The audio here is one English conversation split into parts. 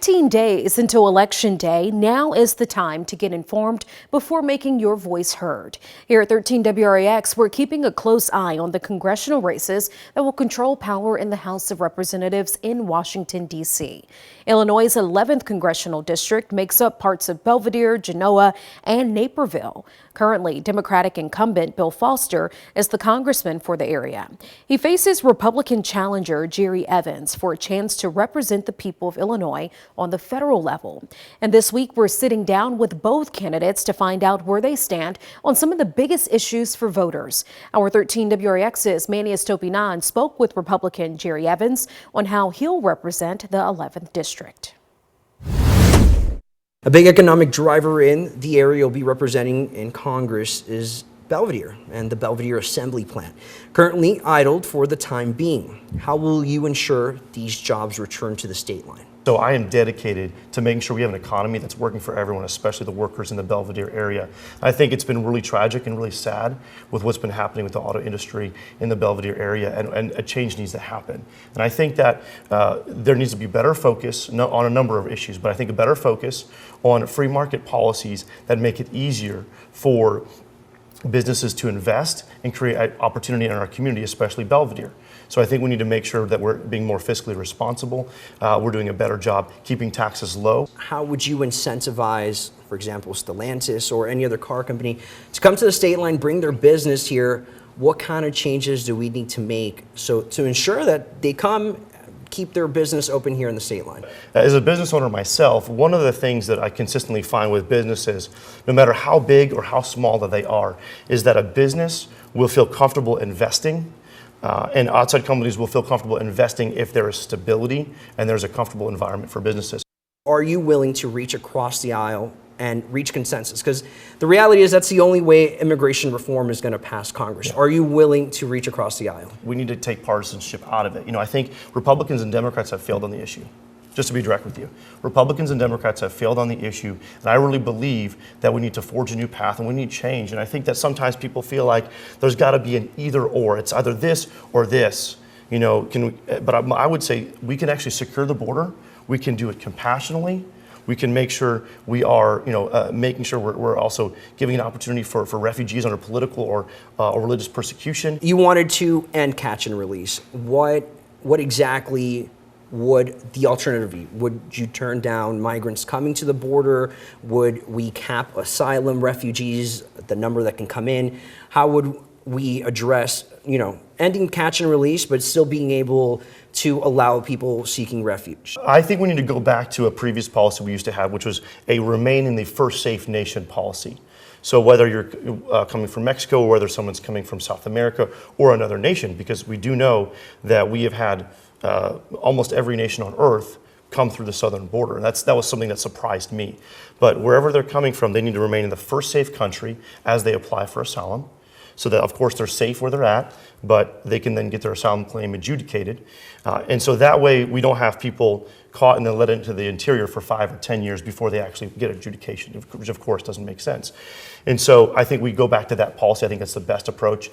15 days until Election Day, now is the time to get informed before making your voice heard. Here at 13 WRAX, we're keeping a close eye on the congressional races that will control power in the House of Representatives in Washington, D.C. Illinois' 11th congressional district makes up parts of Belvidere, Genoa, and Naperville. Currently, Democratic incumbent Bill Foster is the congressman for the area. He faces Republican challenger Jerry Evans for a chance to represent the people of Illinois on the federal level. And this week, we're sitting down with both candidates to find out where they stand on some of the biggest issues for voters. Our 13 WRAX's Manny Estopinan spoke with Republican Jerry Evans on how he'll represent the 11th district. A big economic driver in the area you'll be representing in Congress is Belvidere and the Belvidere Assembly Plant, currently idled for the time being. How will you ensure these jobs return to the state line? So I am dedicated to making sure we have an economy that's working for everyone, especially the workers in the Belvidere area. I think it's been really tragic and really sad with what's been happening with the auto industry in the Belvidere area, and a change needs to happen. And I think that there needs to be better focus on a number of issues, but I think a better focus on free market policies that make it easier for businesses to invest and create opportunity in our community, especially Belvidere. So I think we need to make sure that we're being more fiscally responsible. We're doing a better job keeping taxes low. How would you incentivize, for example, Stellantis or any other car company to come to the state line, bring their business here? What kind of changes do we need to make to ensure that they come, keep their business open here in the state line? As a business owner myself, one of the things that I consistently find with businesses, no matter how big or how small that they are, is that a business will feel comfortable investing, and outside companies will feel comfortable investing if there is stability and there's a comfortable environment for businesses. Are you willing to reach across the aisle and reach consensus? Because the reality is that's the only way immigration reform is going to pass Congress. Yeah. Are you willing to reach across the aisle? We need to take partisanship out of it. You know, I think Republicans and Democrats have failed on the issue. Just to be direct with you, Republicans and Democrats have failed on the issue, and I really believe that we need to forge a new path and we need change. And I think that sometimes people feel like there's got to be an either or. It's either this or this. You know, but I would say we can actually secure the border. We can do it compassionately. We can make sure we are, making sure we're also giving an opportunity for refugees under political or religious persecution. You wanted to end catch and release. What exactly would the alternative be? Would you turn down migrants coming to the border? Would we cap asylum refugees, the number that can come in? How would we address, ending catch and release, but still being able to allow people seeking refuge? I think we need to go back to a previous policy we used to have, which was a remain in the first safe nation policy. So whether you're coming from Mexico or whether someone's coming from South America or another nation, because we do know that we have had almost every nation on earth come through the southern border. And that was something that surprised me. But wherever they're coming from, they need to remain in the first safe country as they apply for asylum, so that of course they're safe where they're at, but they can then get their asylum claim adjudicated. And so that way we don't have people caught and then led into the interior for 5 or 10 years before they actually get adjudication, which of course doesn't make sense. And so I think we go back to that policy. I think that's the best approach.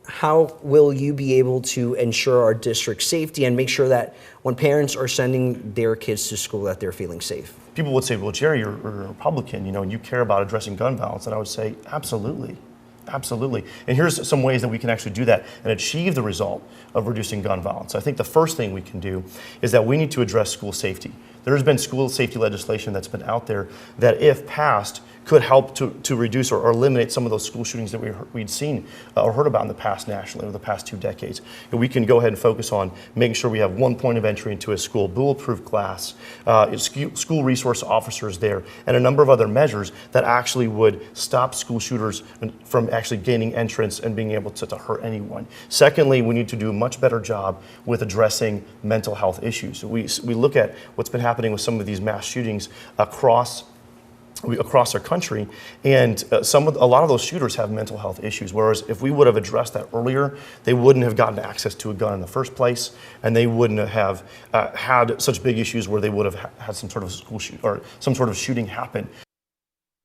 How will you be able to ensure our district's safety and make sure that when parents are sending their kids to school that they're feeling safe? People would say, well, Jerry, you're a Republican, and you care about addressing gun violence. And I would say, absolutely. Absolutely. And here's some ways that we can actually do that and achieve the result of reducing gun violence. I think the first thing we can do is that we need to address school safety. There's been school safety legislation that's been out there that, if passed, could help to reduce or eliminate some of those school shootings that we'd seen or heard about in the past nationally over the past 2 decades. And we can go ahead and focus on making sure we have one point of entry into a school, bulletproof glass, school resource officers there, and a number of other measures that actually would stop school shooters from actually gaining entrance and being able to hurt anyone. Secondly, we need to do a much better job with addressing mental health issues. We look at what's been happening with some of these mass shootings across our country, and a lot of those shooters have mental health issues, whereas if we would have addressed that earlier, they wouldn't have gotten access to a gun in the first place, and they wouldn't have had such big issues where they would have had some sort of school shoot or some sort of shooting happen.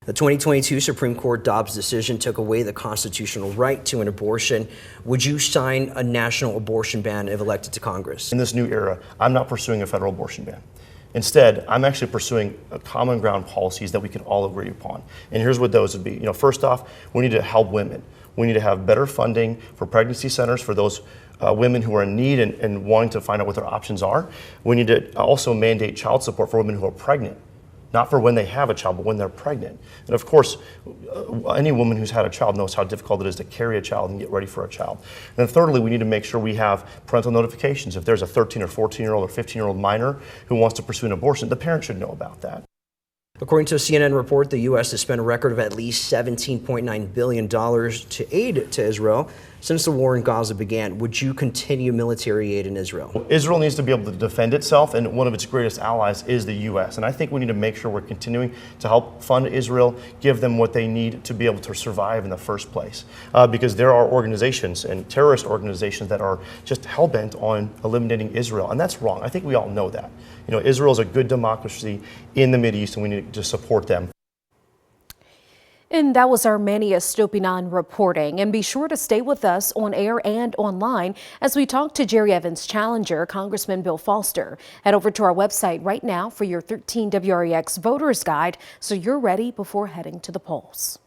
The 2022 Supreme Court Dobbs decision took away the constitutional right to an abortion. Would you sign a national abortion ban if elected to Congress? In this new era, I'm not pursuing a federal abortion ban. Instead, I'm actually pursuing common ground policies that we can all agree upon. And here's what those would be. First off, we need to help women. We need to have better funding for pregnancy centers for those women who are in need and wanting to find out what their options are. We need to also mandate child support for women who are pregnant. Not for when they have a child, but when they're pregnant. And of course, any woman who's had a child knows how difficult it is to carry a child and get ready for a child. And then thirdly, we need to make sure we have parental notifications. If there's a 13 or 14-year-old or 15-year-old minor who wants to pursue an abortion, the parent should know about that. According to a CNN report, the U.S. has spent a record of at least $17.9 billion to aid to Israel since the war in Gaza began. Would you continue military aid in Israel? Israel needs to be able to defend itself, and one of its greatest allies is the U.S. And I think we need to make sure we're continuing to help fund Israel, give them what they need to be able to survive in the first place. Because there are organizations and terrorist organizations that are just hell-bent on eliminating Israel, and that's wrong. I think we all know that. Israel is a good democracy in the Mideast, and we need to support them. And that was Armenia Stopinan reporting. And be sure to stay with us on air and online as we talk to Jerry Evans' challenger, Congressman Bill Foster. Head over to our website right now for your 13 WREX Voters Guide so you're ready before heading to the polls.